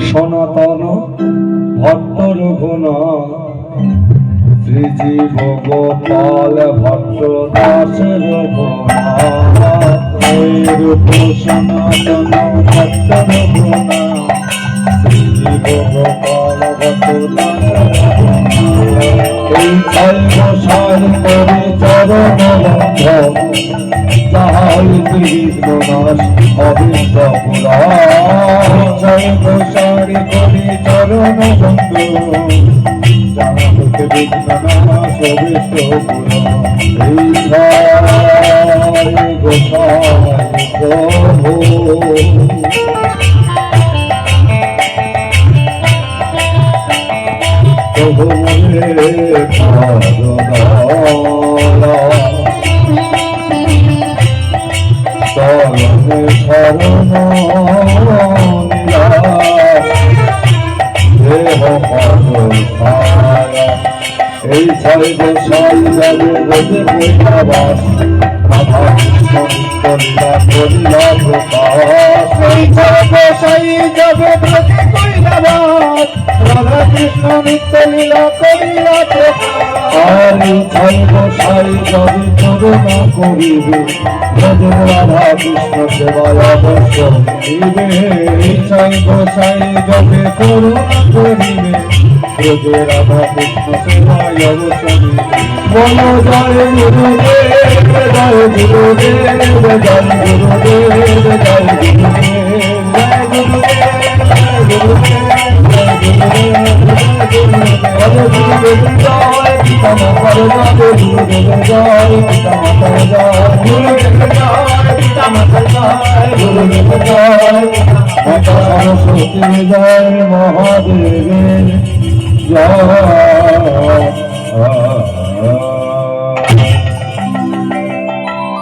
সনাতন ভট্ট রঘুনাথ শ্রীজীব গোপাল ভট্ট দাস রঘুনাথ রূপ সনাতন ভট্ট রঘুনাথ শ্রীজীব গোপাল ভট্ট দাস এই ছয় গোসাই করে চরণ বন্ধন তাহাই বিঘ্ন নাশ অবিদ্য পুরাণ ছয় গোসাই করে চরণ বন্ধন যাহাতে বিঘ্ন নাশ অবিদ্য পুরাণ এই ছয় গোসাই প্রভু প্রভু মনে চরণে শরণ দেহ এই ছয় গোসাই যাবে বোঝে বৈরাবাস রাধা কৃষ্ণ নিত্যলীলা করিলা প্রকাশ এই ছয় গোসাই যাবে বোঝে বৈরাবাস রাধা কৃষ্ণ নিত্যলীলা করিলা প্রকাশ আর এই ছয় গোসাই যাবে করুণা করিবে ব্রজের রাধা কৃষ্ণ সেবায় অবশ্য মিলিবে এই ছয় গোসাই যাবে করুণা করিবে ব্রজের রাধা কৃষ্ণ সেবায় অবশ্য মিলিবে বলো জয় গুরুদেব জয় গুরুদেব জয় গুরুদেব জয় সরস্বতী জয় মহাদেবের জয়